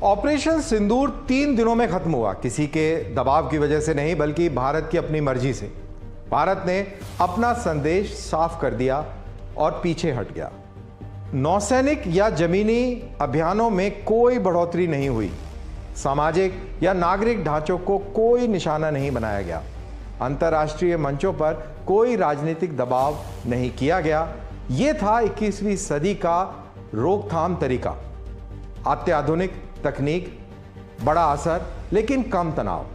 Operation सिंदूर 3 दिनों में खत्म हुआ, किसी के दबाव की वजह से नहीं बल्कि भारत की अपनी मर्जी से। भारत ने अपना संदेश साफ कर दिया और पीछे हट गया। नौसैनिक या जमीनी अभियानों में कोई बढ़ोतरी नहीं हुई, सामाजिक या नागरिक ढांचों को कोई निशाना नहीं बनाया गया, अंतर्राष्ट्रीय मंचों पर कोई राजनीतिक दबाव नहीं किया गया। यह था 21वीं सदी का रोकथाम तरीका। अत्याधुनिक तकनीक, बड़ा असर लेकिन कम तनाव।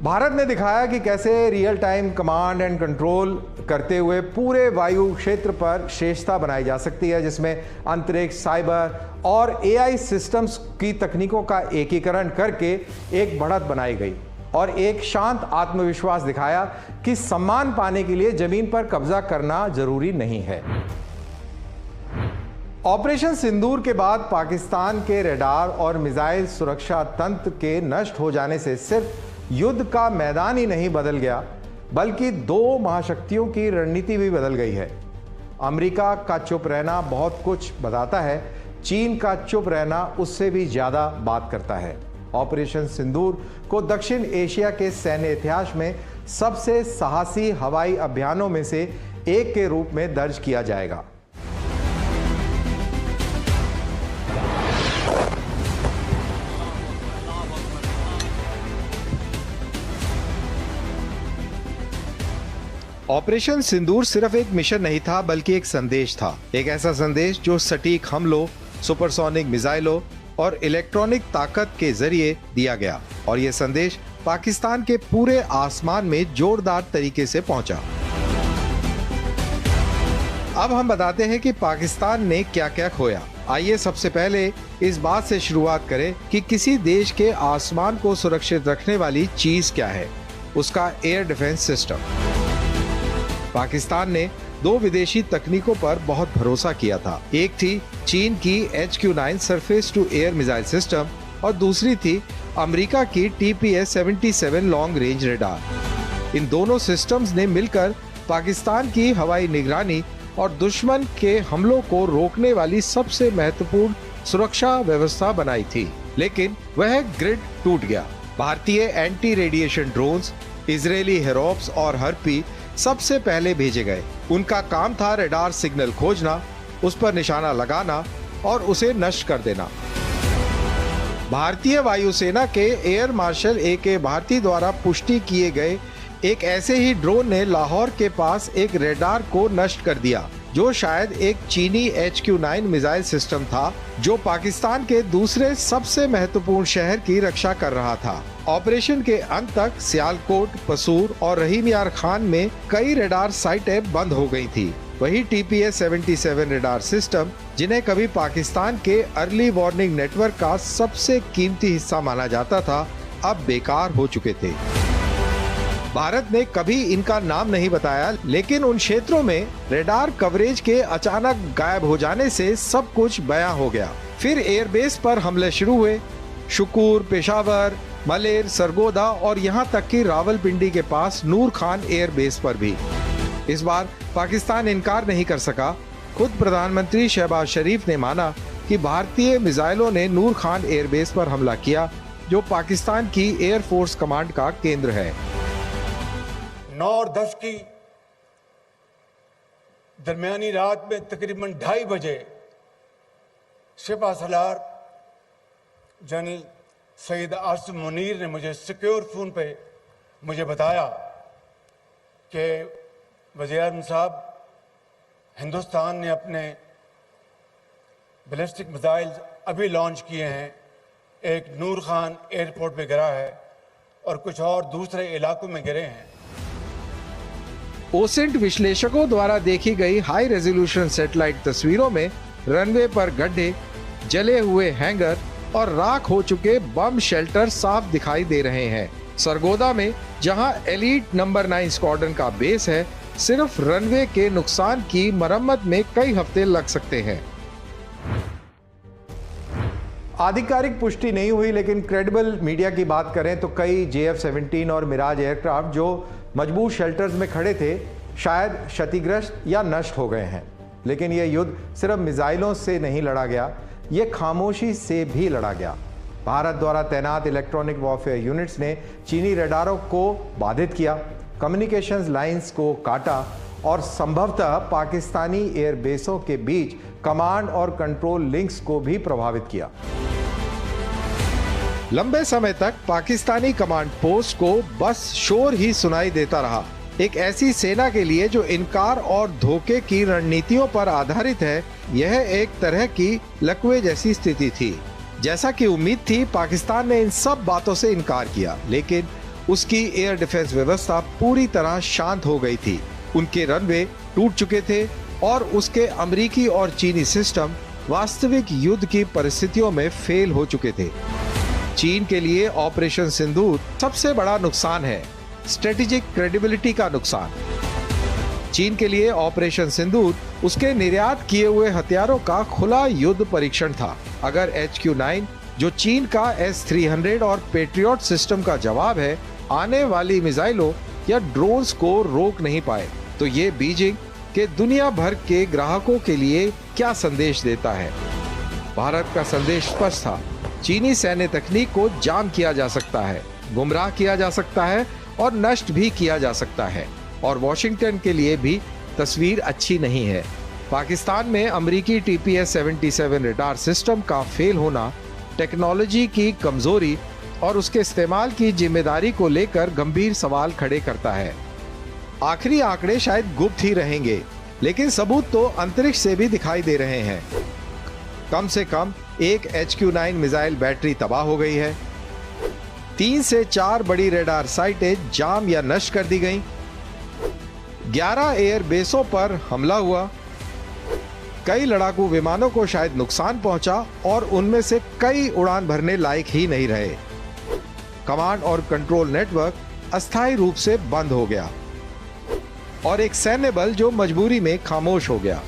भारत ने दिखाया कि कैसे real time command and control करते हुए पूरे वायु क्षेत्र पर श्रेष्ठता बनाई जा सकती है, जिसमें अंतरिक्ष, साइबर और एआई सिस्टम्स की तकनीकों का एकीकरण करके एक बढ़त बनाई गई और एक शांत आत्मविश्वास दिखाया कि सम्मान पाने के लिए जमीन पर कब्जा करना जरूरी नहीं है। ऑपरेशन सिंदूर के बाद पाकिस्तान के रडार और मिसाइल सुरक्षा तंत्र के नष्ट हो जाने से सिर्फ युद्ध का मैदान ही नहीं बदल गया, बल्कि दो महाशक्तियों की रणनीति भी बदल गई है। अमेरिका का चुप रहना बहुत कुछ बताता है, चीन का चुप रहना उससे भी ज्यादा बात करता है। ऑपरेशन सिंदूर को दक्षिण एशिया के सैन्य इतिहास में सबसे साहसी हवाई अभियानों में से एक के रूप में दर्ज किया जाएगा। ऑपरेशन सिंदूर सिर्फ एक मिशन नहीं था, बल्कि एक संदेश था। एक ऐसा संदेश जो सटीक हमलों, सुपरसोनिक मिसाइलों और इलेक्ट्रॉनिक ताकत के जरिए दिया गया, और यह संदेश पाकिस्तान के पूरे आसमान में जोरदार तरीके से पहुंचा। अब हम बताते हैं कि पाकिस्तान ने क्या क्या खोया। आइए सबसे पहले इस बात से शुरुआत करें कि किसी देश के आसमान को सुरक्षित रखने वाली चीज क्या है। उसका एयर डिफेंस सिस्टम। पाकिस्तान ने दो विदेशी तकनीकों पर बहुत भरोसा किया था। एक थी चीन की HQ-9 surface to air missile system और दूसरी थी अमेरिका की TPS-77 लॉन्ग रेंज रडार। इन दोनों सिस्टम्स ने मिलकर पाकिस्तान की हवाई निगरानी और दुश्मन के हमलों को रोकने वाली सबसे महत्वपूर्ण सुरक्षा व्यवस्था बनाई थी। लेकिन वह ग्रिड टूट गया। भारतीय एंटी रेडिएशन ड्रोन्स, इजरायली हेरोप्स और हर्पी सबसे पहले भेजे गए। उनका काम था रडार सिग्नल खोजना, उस पर निशाना लगाना और उसे नष्ट कर देना। भारतीय वायुसेना के एयर मार्शल AK भारती द्वारा पुष्टि किए गए एक ऐसे ही ड्रोन ने लाहौर के पास एक रडार को नष्ट कर दिया, जो शायद एक चीनी HQ-9 मिसाइल सिस्टम था, जो पाकिस्तान के दूसरे सबसे महत्वपूर्ण शहर की रक्षा कर रहा था। ऑपरेशन के अंत तक सियालकोट, पसूर और रहीम यार खान में कई रडार साइटें बंद हो गई थी। वही TPS-77 रडार सिस्टम, जिन्हें कभी पाकिस्तान के अर्ली वार्निंग नेटवर्क का सबसे कीमती हिस्सा माना जाता था, अब बेकार हो चुके थे। भारत ने कभी इनका नाम नहीं बताया, लेकिन उन क्षेत्रों में रडार कवरेज के अचानक गायब हो जाने से सब कुछ बयां हो गया। फिर एयरबेस पर हमले शुरू हुए। शुकूर, पेशावर, मलेर, सरगोदा और यहाँ तक कि रावलपिंडी के पास नूर खान एयरबेस पर भी। इस बार पाकिस्तान इनकार नहीं कर सका। खुद प्रधानमंत्री शहबाज शरीफ ने माना कि भारतीय मिसाइलों ने नूर खान एयरबेस पर हमला किया, जो पाकिस्तान की एयरफोर्स कमांड का केंद्र है। 9 और 10 की दरमियानी रात में तकरीबन 2:30 बजे सिपा सलार जनरल सईद आसिम मुनीर ने मुझे सिक्योर फोन पे मुझे बताया कि वज़ीर-ए-आज़म साहब, हिंदुस्तान ने अपने बैलिस्टिक मिसाइल अभी लॉन्च किए हैं, एक नूर खान एयरपोर्ट पे गिरा है और कुछ और दूसरे इलाकों में गिरे हैं। ओसेंट विश्लेषकों द्वारा देखी गई हाई रेजोल्यूशन सैटेलाइट तस्वीरों में रनवे पर गड्ढे, जले हुए हैंगर और राख हो चुके बम शेल्टर साफ दिखाई दे रहे हैं। सरगोदा में, जहां एलीट नंबर 9 स्क्वाड्रन का बेस है, सिर्फ रनवे के नुकसान की मरम्मत में कई हफ्ते लग सकते हैं। आधिकारिक पुष्टि नहीं हुई, लेकिन क्रेडिबल मीडिया की बात करें तो कई JF-17 और मिराज एयरक्राफ्ट जो मजबूत शेल्टर्स में खड़े थे, शायद क्षतिग्रस्त या नष्ट हो गए हैं। लेकिन यह युद्ध सिर्फ मिसाइलों से नहीं लड़ा गया, ये खामोशी से भी लड़ा गया। भारत द्वारा तैनात इलेक्ट्रॉनिक वॉरफेयर यूनिट्स ने चीनी रडारों को बाधित किया, कम्युनिकेशंस लाइंस को काटा और संभवतः पाकिस्तानी एयरबेसों के बीच कमांड और कंट्रोल लिंक्स को भी प्रभावित किया। लंबे समय तक पाकिस्तानी कमांड पोस्ट को बस शोर ही सुनाई देता रहा। एक ऐसी सेना के लिए जो इनकार और धोखे की रणनीतियों पर आधारित है, यह एक तरह की लकवे जैसी स्थिति थी। जैसा कि उम्मीद थी, पाकिस्तान ने इन सब बातों से इनकार किया, लेकिन उसकी एयर डिफेंस व्यवस्था पूरी तरह शांत हो गई थी। उनके रनवे टूट चुके थे और उसके अमेरिकी और चीनी सिस्टम वास्तविक युद्ध की परिस्थितियों में फेल हो चुके थे। चीन के लिए ऑपरेशन सिंदूर सबसे बड़ा नुकसान है, स्ट्रेटेजिक क्रेडिबिलिटी का नुकसान। चीन के लिए ऑपरेशन सिंदूर उसके निर्यात किए हुए हथियारों का खुला युद्ध परीक्षण था। अगर HQ-9, जो चीन का S-300 और पेट्रियट सिस्टम का जवाब है, आने वाली मिसाइलों या ड्रोन्स को रोक नहीं पाए, तो ये बीजिंग के दुनिया भर के ग्राहकों के लिए क्या संदेश देता है? भारत का संदेश स्पष्ट था। चीनी सैन्य तकनीक को जाम किया जा सकता है, गुमराह किया जा सकता है और नष्ट भी किया जा सकता है, और वॉशिंगटन के लिए भी तस्वीर अच्छी नहीं है। पाकिस्तान में अमेरिकी TPS-77 रडार सिस्टम का फेल होना टेक्नोलॉजी की कमजोरी और उसके इस्तेमाल की जिम्मेदारी को लेकर गंभीर सवाल खड़े करता है। आखिरी आंकड़े शायद गुप्त ही रहेंगे, लेकिन सबूत तो अंतरिक्ष से भी दिखाई दे रहे हैं। कम से कम एक HQ-9 मिसाइल बैटरी तबाह हो गई है। 3 से 4 बड़ी रडार साइटें जाम या नष्ट कर दी गईं। 11 एयर बेसों पर हमला हुआ। कई लड़ाकू विमानों को शायद नुकसान पहुंचा और उनमें से कई उड़ान भरने लायक ही नहीं रहे। कमांड और कंट्रोल नेटवर्क अस्थायी रूप से बंद हो गया और एक सैन्य बल जो मजबूरी में खामोश हो गया।